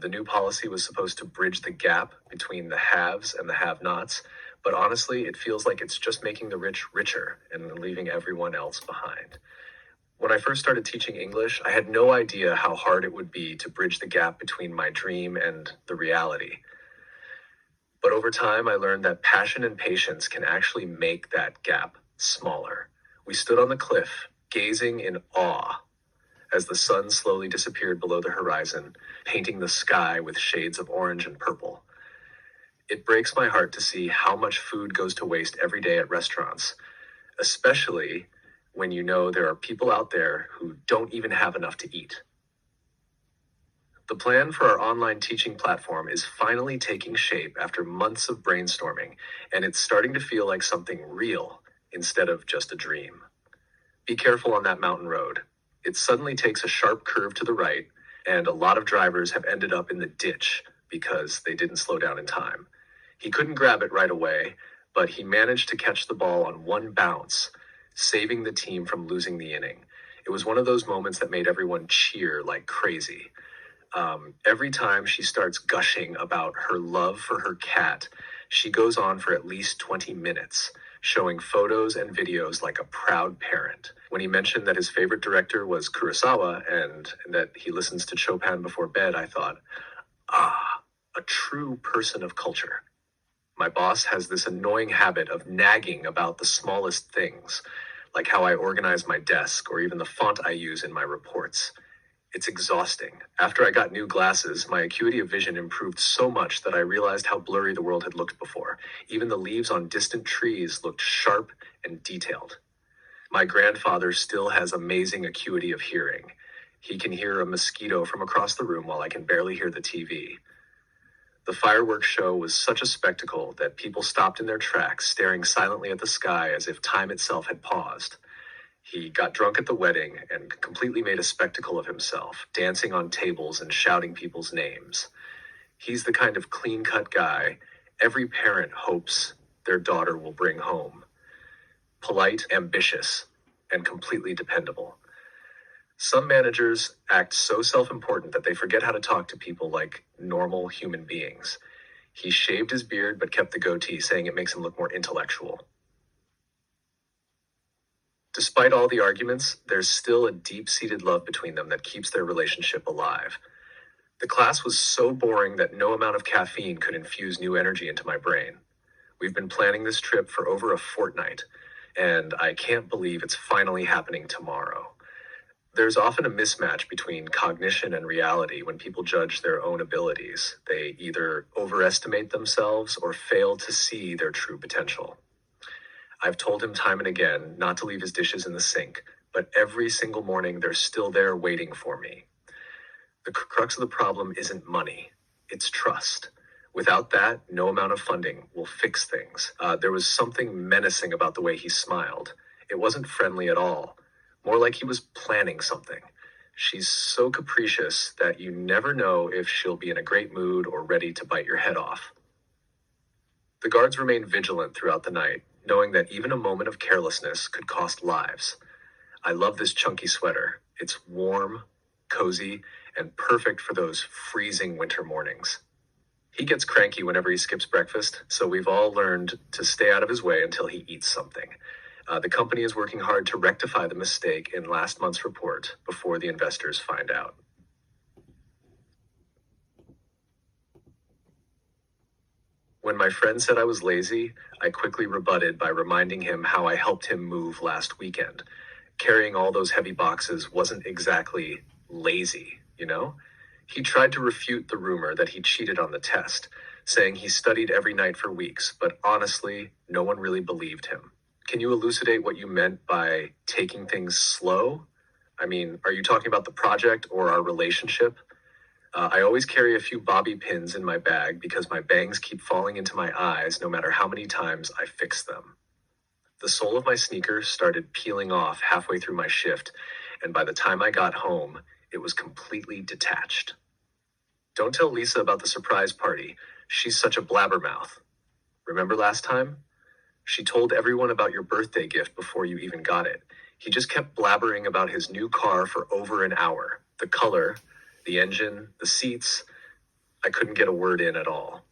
The new policy was supposed to bridge the gap between the haves and the have-nots, but honestly, it feels like it's just making the rich richer and leaving everyone else behind. When I first started teaching English, I had no idea how hard it would be to bridge the gap between my dream and the reality. But over time, I learned that passion and patience can actually make that gap smaller. We stood on the cliff, gazing in awe as the sun slowly disappeared below the horizon, painting the sky with shades of orange and purple. It breaks my heart to see how much food goes to waste every day at restaurants, especially when you know there are people out there who don't even have enough to eat. The plan for our online teaching platform is finally taking shape after months of brainstorming, and it's starting to feel like something real instead of just a dream. Be careful on that mountain road. It suddenly takes a sharp curve to the right, and a lot of drivers have ended up in the ditch because they didn't slow down in time. He couldn't grab it right away, but he managed to catch the ball on one bounce, saving the team from losing the inning. It was one of those moments that made everyone cheer like crazy. Every time she starts gushing about her love for her cat, she goes on for at least 20 minutes, showing photos and videos like a proud parent. When he mentioned that his favorite director was Kurosawa and that he listens to Chopin before bed, I thought, a true person of culture. My boss has this annoying habit of nagging about the smallest things, like how I organize my desk or even the font I use in my reports. It's exhausting. After I got new glasses, my acuity of vision improved so much that I realized how blurry the world had looked before. Even the leaves on distant trees looked sharp and detailed. My grandfather still has amazing acuity of hearing. He can hear a mosquito from across the room while I can barely hear the TV. The fireworks show was such a spectacle that people stopped in their tracks, staring silently at the sky as if time itself had paused. He got drunk at the wedding and completely made a spectacle of himself, dancing on tables and shouting people's names. He's the kind of clean-cut guy every parent hopes their daughter will bring home. Polite, ambitious, and completely dependable. Some managers act so self-important that they forget how to talk to people like normal human beings. He shaved his beard but kept the goatee, saying it makes him look more intellectual. Despite all the arguments, there's still a deep-seated love between them that keeps their relationship alive. The class was so boring that no amount of caffeine could infuse new energy into my brain. We've been planning this trip for over a fortnight, and I can't believe it's finally happening tomorrow. There's often a mismatch between cognition and reality when people judge their own abilities. They either overestimate themselves or fail to see their true potential. I've told him time and again not to leave his dishes in the sink, but every single morning they're still there waiting for me. The crux of the problem isn't money, it's trust. Without that, no amount of funding will fix things. There was something menacing about the way he smiled. It wasn't friendly at all, more like he was planning something. She's so capricious that you never know if she'll be in a great mood or ready to bite your head off. The guards remained vigilant throughout the night, knowing that even a moment of carelessness could cost lives. I love this chunky sweater. It's warm, cozy, and perfect for those freezing winter mornings. He gets cranky whenever he skips breakfast, so we've all learned to stay out of his way until he eats something. The company is working hard to rectify the mistake in last month's report before the investors find out. When my friend said I was lazy, I quickly rebutted by reminding him how I helped him move last weekend. Carrying all those heavy boxes wasn't exactly lazy, you know? He tried to refute the rumor that he cheated on the test, saying he studied every night for weeks, but honestly, no one really believed him. Can you elucidate what you meant by taking things slow? I mean, are you talking about the project or our relationship? I always carry a few bobby pins in my bag because my bangs keep falling into my eyes no matter how many times I fix them. The sole of my sneaker started peeling off halfway through my shift, and by the time I got home, it was completely detached. Don't tell Lisa about the surprise party. She's such a blabbermouth. Remember last time? She told everyone about your birthday gift before you even got it. He just kept blabbering about his new car for over an hour. The color, the engine, the seats, I couldn't get a word in at all.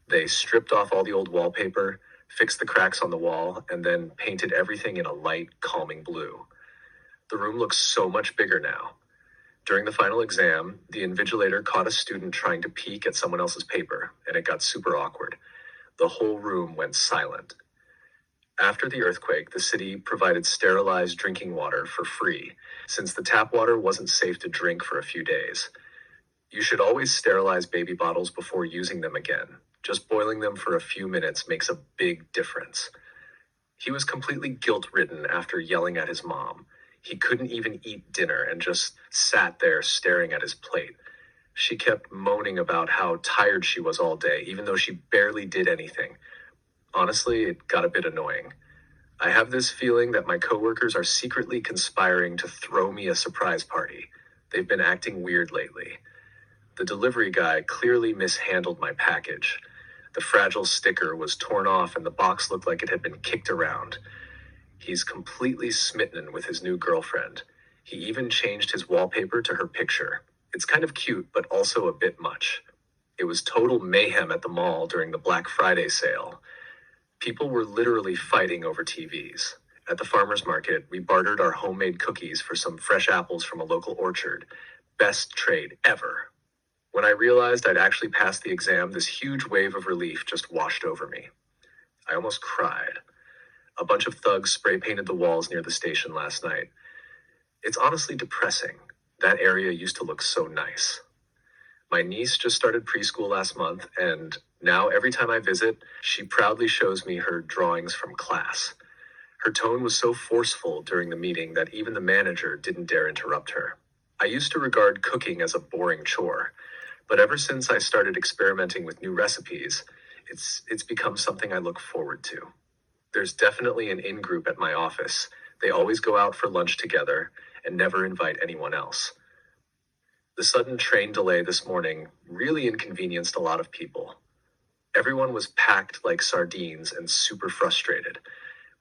They stripped off all the old wallpaper, fixed the cracks on the wall, and then painted everything in a light, calming blue. The room looks so much bigger now. During the final exam, the invigilator caught a student trying to peek at someone else's paper, and it got super awkward. The whole room went silent. After the earthquake, the city provided sterilized drinking water for free, since the tap water wasn't safe to drink for a few days. You should always sterilize baby bottles before using them again. Just boiling them for a few minutes makes a big difference. He was completely guilt-ridden after yelling at his mom. He couldn't even eat dinner and just sat there staring at his plate. She kept moaning about how tired she was all day, even though she barely did anything. Honestly, it got a bit annoying. I have this feeling that my coworkers are secretly conspiring to throw me a surprise party. They've been acting weird lately. The delivery guy clearly mishandled my package. The fragile sticker was torn off and the box looked like it had been kicked around. He's completely smitten with his new girlfriend. He even changed his wallpaper to her picture. It's kind of cute, but also a bit much. It was total mayhem at the mall during the Black Friday sale. People were literally fighting over TVs. At the farmer's market, we bartered our homemade cookies for some fresh apples from a local orchard. Best trade ever. When I realized I'd actually passed the exam, this huge wave of relief just washed over me. I almost cried. A bunch of thugs spray painted the walls near the station last night. It's honestly depressing. That area used to look so nice. My niece just started preschool last month, and now every time I visit, she proudly shows me her drawings from class. Her tone was so forceful during the meeting that even the manager didn't dare interrupt her. I used to regard cooking as a boring chore, but ever since I started experimenting with new recipes, it's become something I look forward to. There's definitely an in-group at my office. They always go out for lunch together and never invite anyone else. The sudden train delay this morning really inconvenienced a lot of people. Everyone was packed like sardines and super frustrated.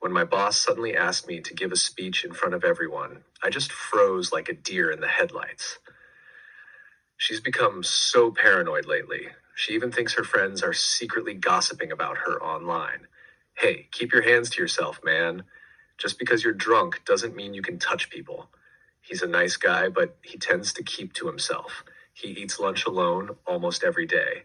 When my boss suddenly asked me to give a speech in front of everyone, I just froze like a deer in the headlights. She's become so paranoid lately. She even thinks her friends are secretly gossiping about her online. Hey, keep your hands to yourself, man. Just because you're drunk doesn't mean you can touch people. He's a nice guy, but he tends to keep to himself. He eats lunch alone almost every day.